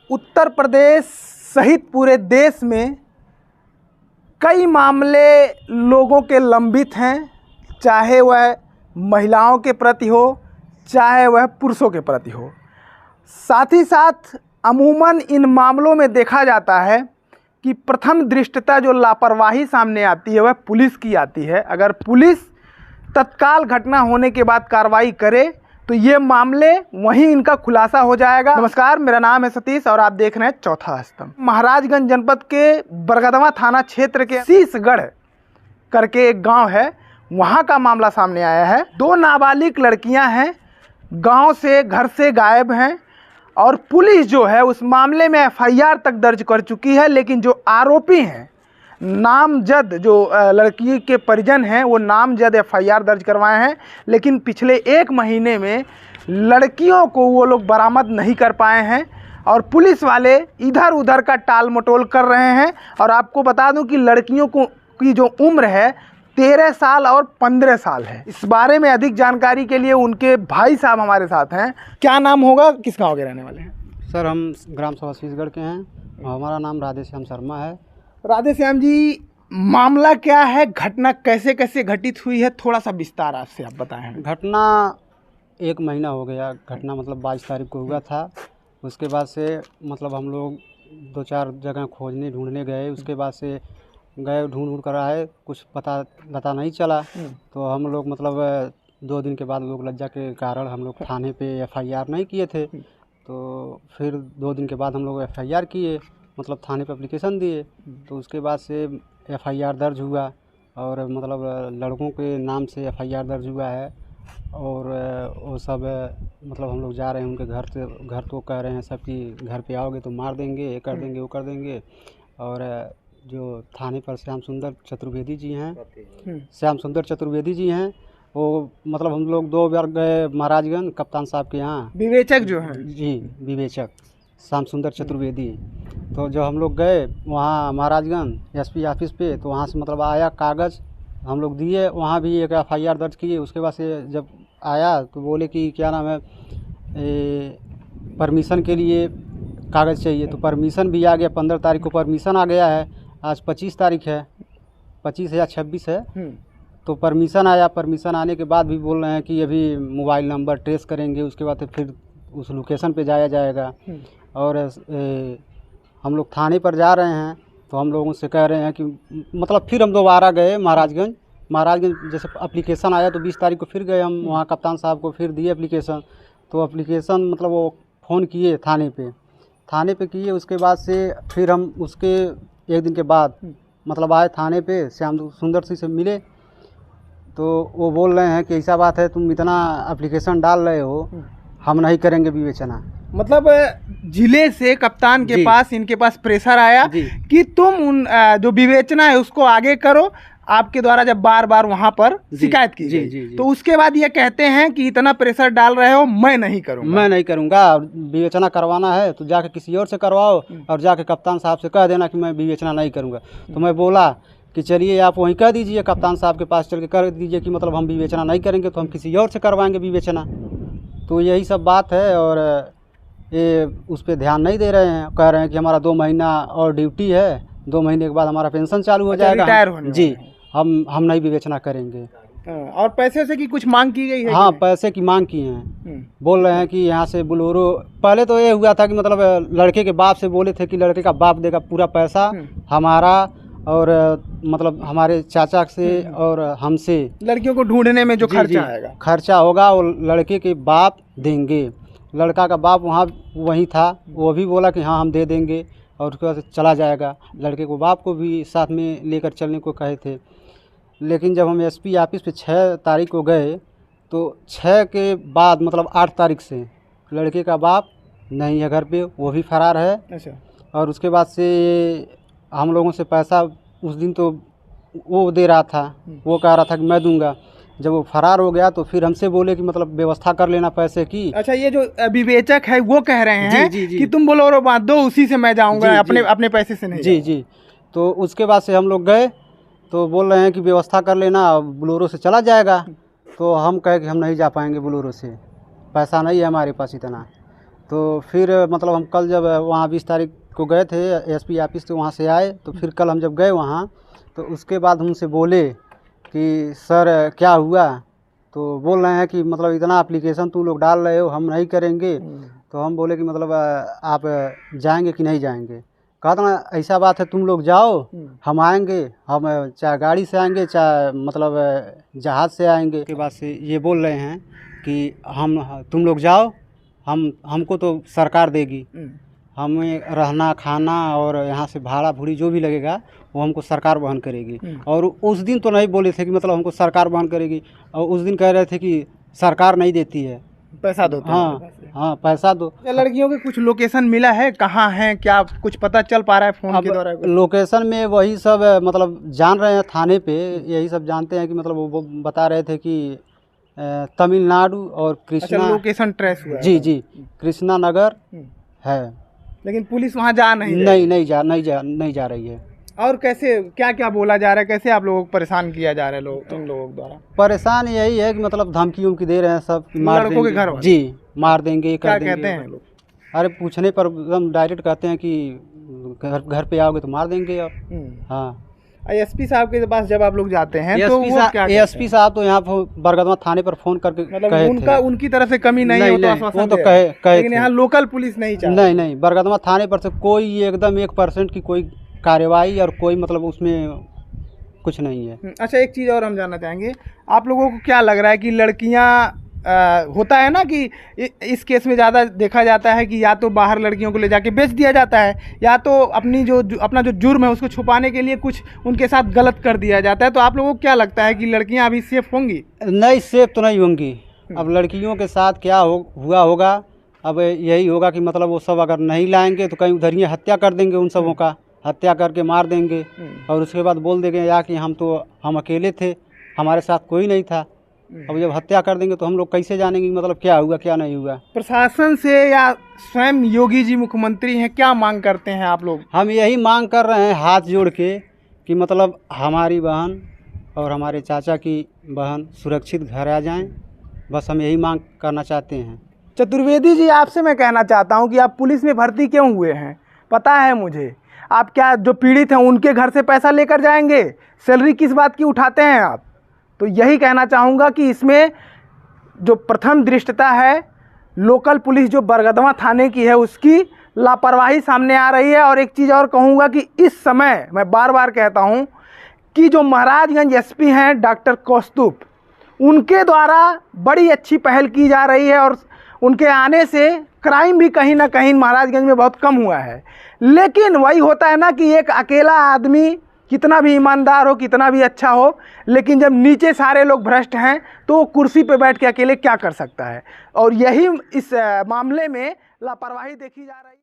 उत्तर प्रदेश सहित पूरे देश में कई मामले लोगों के लंबित हैं, चाहे वह महिलाओं के प्रति हो, चाहे वह पुरुषों के प्रति हो। साथ ही साथ अमूमन इन मामलों में देखा जाता है कि प्रथम दृष्टता जो लापरवाही सामने आती है वह पुलिस की आती है। अगर पुलिस तत्काल घटना होने के बाद कार्रवाई करे तो ये मामले वहीं इनका खुलासा हो जाएगा। नमस्कार, मेरा नाम है सतीश और आप देख रहे हैं चौथा स्तंभ। महाराजगंज जनपद के बरगदवा थाना क्षेत्र के शीशगढ़ करके एक गांव है, वहां का मामला सामने आया है। 2 नाबालिग लड़कियां हैं, गांव से घर से गायब हैं और पुलिस जो है उस मामले में एफआईआर तक दर्ज कर चुकी है। लेकिन जो आरोपी हैं, नामजद जो लड़की के परिजन हैं, वो नामजद एफआईआर दर्ज करवाए हैं, लेकिन पिछले 1 महीने में लड़कियों को वो लोग बरामद नहीं कर पाए हैं और पुलिस वाले इधर उधर का टाल मटोल कर रहे हैं। और आपको बता दूं कि लड़कियों को की जो उम्र है 13 साल और 15 साल है। इस बारे में अधिक जानकारी के लिए उनके भाई साहब हमारे साथ हैं। क्या नाम होगा, किस गाँव के रहने वाले हैं? सर, हम ग्राम सभा शीशगढ़ के हैं। हमारा नाम राधेश्याम शर्मा है। राधेश्याम जी, मामला क्या है, घटना कैसे कैसे घटित हुई है, थोड़ा सा विस्तार आपसे आप बताएं। घटना 1 महीना हो गया। घटना मतलब 22 तारीख को हुआ था। उसके बाद से मतलब हम लोग 2-4 जगह खोजने ढूंढने गए। उसके बाद से गए, ढूंढ कर आए, कुछ पता नहीं चला। तो हम लोग मतलब 2 दिन के बाद लोग लज्जा के कारण हम लोग थाने पे एफआईआर नहीं किए थे। तो फिर 2 दिन के बाद हम लोग एफआईआर किए, मतलब थाने पे एप्लीकेशन दिए। तो उसके बाद से एफआईआर दर्ज हुआ और मतलब लड़कों के नाम से एफआईआर दर्ज हुआ है। और वो सब मतलब हम लोग जा रहे हैं उनके घर तो कह रहे हैं सब कि घर पे आओगे तो मार देंगे, ये कर देंगे, वो कर देंगे। और जो थाने पर श्याम सुंदर चतुर्वेदी जी हैं, वो मतलब हम लोग 2 बार गए महाराजगंज कप्तान साहब के यहाँ, विवेचक जो हैं जी, विवेचक श्याम सुंदर चतुर्वेदी। तो जब हम लोग गए वहाँ महाराजगंज एसपी ऑफिस पे, तो वहाँ से मतलब आया कागज़ हम लोग दिए, वहाँ भी एक एफआईआर दर्ज किए। उसके बाद से जब आया तो बोले कि क्या नाम है, परमिशन के लिए कागज़ चाहिए। तो परमिशन भी आ गया, 15 तारीख को परमिशन आ गया है। आज 25 तारीख है, 25 या 26 है। तो परमिशन आया। परमिशन आने के बाद भी बोल रहे हैं कि अभी मोबाइल नंबर ट्रेस करेंगे, उसके बाद फिर उस लोकेशन पे जाया जाएगा। और हम लोग थाने पर जा रहे हैं तो हम लोगों से कह रहे हैं कि मतलब फिर हम दोबारा गए महाराजगंज जैसे एप्लीकेशन आया तो 20 तारीख को फिर गए हम वहाँ कप्तान साहब को फिर दिए एप्लीकेशन। तो एप्लीकेशन मतलब वो फ़ोन किए थाने पे किए। उसके बाद से फिर हम उसके 1 दिन के बाद मतलब आए थाने पे, श्याम सुंदर से मिले। तो वो बोल रहे हैं कि ऐसा बात है, तुम इतना एप्लीकेशन डाल रहे हो, हम नहीं करेंगे विवेचना। मतलब जिले से कप्तान के पास इनके पास प्रेशर आया कि तुम उन जो विवेचना है उसको आगे करो। आपके द्वारा जब बार बार वहां पर शिकायत की गई, तो उसके बाद ये कहते हैं कि इतना प्रेशर डाल रहे हो, मैं नहीं करूंगा। विवेचना करवाना है तो जाके किसी और से करवाओ और जाके कप्तान साहब से कह देना कि मैं विवेचना नहीं करूंगा। तो मैं बोला कि चलिए आप वहीं कह दीजिए, कप्तान साहब के पास चल के कर दीजिए कि मतलब हम विवेचना नहीं करेंगे, तो हम किसी और से करवाएंगे विवेचना। तो यही सब बात है और ये उस पर ध्यान नहीं दे रहे हैं। कह रहे हैं कि हमारा 2 महीना और ड्यूटी है, 2 महीने के बाद हमारा पेंशन चालू हो जाएगा, रिटायर होने जी, हम नहीं विवेचना करेंगे। और पैसे से की कुछ मांग की गई है? हाँ, पैसे की मांग की हैं। बोल रहे हैं कि यहाँ से बोलेरो, पहले तो ये हुआ था कि मतलब लड़के के बाप से बोले थे कि लड़के का बाप देगा पूरा पैसा हमारा और मतलब हमारे चाचा से और हमसे, लड़कियों को ढूंढने में जो खर्चा होगा वो लड़के के बाप देंगे। लड़का का बाप वहीं था, वो भी बोला कि हाँ हम दे देंगे और उसके बाद चला जाएगा। लड़के को बाप को भी साथ में लेकर चलने को कहे थे। लेकिन जब हम एसपी ऑफिस पे 6 तारीख को गए तो 6 के बाद मतलब 8 तारीख से लड़के का बाप नहीं है घर पे, वो भी फरार है। अच्छा। और उसके बाद से हम लोगों से पैसा उस दिन तो वो दे रहा था, वो कह रहा था कि मैं दूंगा। जब वो फरार हो गया तो फिर हमसे बोले कि मतलब व्यवस्था कर लेना पैसे की। अच्छा, ये जो विवेचक है वो कह रहे हैं कि तुम बोलेरो बांध दो, उसी से मैं जाऊंगा, अपने पैसे से नहीं। जी। तो उसके बाद से हम लोग गए तो बोल रहे हैं कि व्यवस्था कर लेना, बोलेरो से चला जाएगा। तो हम कहे कि हम नहीं जा पाएंगे बोलेरो से, पैसा नहीं है हमारे पास इतना। तो फिर मतलब हम कल जब वहाँ 20 तारीख को गए थे एसपी ऑफिस, तो वहाँ से आए, तो फिर कल हम जब गए वहाँ, तो उसके बाद हमसे बोले कि सर क्या हुआ, तो बोल रहे हैं कि मतलब इतना एप्लीकेशन तुम लोग डाल रहे हो, हम नहीं करेंगे। तो हम बोले कि मतलब आप जाएंगे कि नहीं जाएंगे। कहा था ना ऐसा बात है, तुम लोग जाओ, हम आएंगे, हम चाहे गाड़ी से आएंगे चाहे मतलब जहाज़ से आएंगे। के बाद से ये बोल रहे हैं कि तुम लोग जाओ, हमको तो सरकार देगी, हमें रहना खाना और यहाँ से भाड़ा भूड़ी जो भी लगेगा वो हमको सरकार वहन करेगी। और उस दिन तो नहीं बोले थे कि मतलब हमको सरकार वहन करेगी, और उस दिन कह रहे थे कि सरकार नहीं देती है, पैसा दो। हाँ पैसा दो। लड़कियों के कुछ लोकेशन मिला है, कहाँ हैं, क्या कुछ पता चल पा रहा है फोन के द्वारा? लोकेशन में वही सब मतलब जान रहे हैं, थाने पे यही सब जानते हैं कि मतलब वो बता रहे थे कि तमिलनाडु और कृष्णा। लोकेशन ट्रेस हुआ? जी कृष्णा नगर है, लेकिन पुलिस वहाँ जा नहीं जा रही है। और कैसे क्या क्या बोला जा रहा है, कैसे आप लोगों को परेशान किया जा रहा है इन लोगों द्वारा? परेशान यही है कि मतलब धमकी उमकी दे रहे हैं सब, लड़कों के घर वाले? जी मार देंगे, क्या कहते हैं लोग? अरे पूछने पर एकदम डायरेक्ट कहते हैं कि घर पे आओगे तो मार देंगे आप। हाँ एसपी साहब के पास जब आप लोग जाते हैं तो वो क्या? एसपी साहब तो यहाँ बरगदवा थाने पर फोन करके मतलब उनकी तरफ से कमी नहीं है, वो तो कहे लेकिन यहाँ लोकल पुलिस नहीं चाहती। नहीं बरगदवा थाने पर से कोई एकदम 1% की कोई कार्रवाई और कोई मतलब उसमें कुछ नहीं है। अच्छा, एक चीज़ और हम जानना चाहेंगे, आप लोगों को क्या लग रहा है कि लड़कियाँ होता है ना कि इस केस में ज़्यादा देखा जाता है कि या तो बाहर लड़कियों को ले जाके बेच दिया जाता है, या तो अपना जो जुर्म है उसको छुपाने के लिए कुछ उनके साथ गलत कर दिया जाता है। तो आप लोगों को क्या लगता है कि लड़कियां अभी सेफ होंगी? नहीं, सेफ तो नहीं होंगी। अब लड़कियों के साथ क्या हुआ होगा, अब यही होगा कि मतलब वो सब अगर नहीं लाएंगे तो कहीं उधर ही हत्या कर देंगे, उन सबों का हत्या करके मार देंगे, और उसके बाद बोल देंगे या कि हम अकेले थे, हमारे साथ कोई नहीं था। अब जब हत्या कर देंगे तो हम लोग कैसे जानेंगे मतलब क्या हुआ क्या नहीं हुआ? प्रशासन से या स्वयं योगी जी मुख्यमंत्री हैं, क्या मांग करते हैं आप लोग? हम यही मांग कर रहे हैं हाथ जोड़ के कि मतलब हमारी बहन और हमारे चाचा की बहन सुरक्षित घर आ जाएं, बस हम यही मांग करना चाहते हैं। चतुर्वेदी जी, आपसे मैं कहना चाहता हूं कि आप पुलिस में भर्ती क्यों हुए हैं? पता है मुझे, आप क्या जो पीड़ित हैं उनके घर से पैसा लेकर जाएंगे? सैलरी किस बात की उठाते हैं आप? तो यही कहना चाहूँगा कि इसमें जो प्रथम दृष्टता है लोकल पुलिस जो बरगदवा थाने की है उसकी लापरवाही सामने आ रही है। और एक चीज़ और कहूँगा कि इस समय मैं बार बार कहता हूँ कि जो महाराजगंज एसपी हैं डॉक्टर कौस्तुभ, उनके द्वारा बड़ी अच्छी पहल की जा रही है और उनके आने से क्राइम भी कहीं ना कहीं महाराजगंज में बहुत कम हुआ है। लेकिन वही होता है ना कि एक अकेला आदमी कितना भी ईमानदार हो, कितना भी अच्छा हो, लेकिन जब नीचे सारे लोग भ्रष्ट हैं तो वो कुर्सी पे बैठ के अकेले क्या कर सकता है? और यही इस मामले में लापरवाही देखी जा रही है।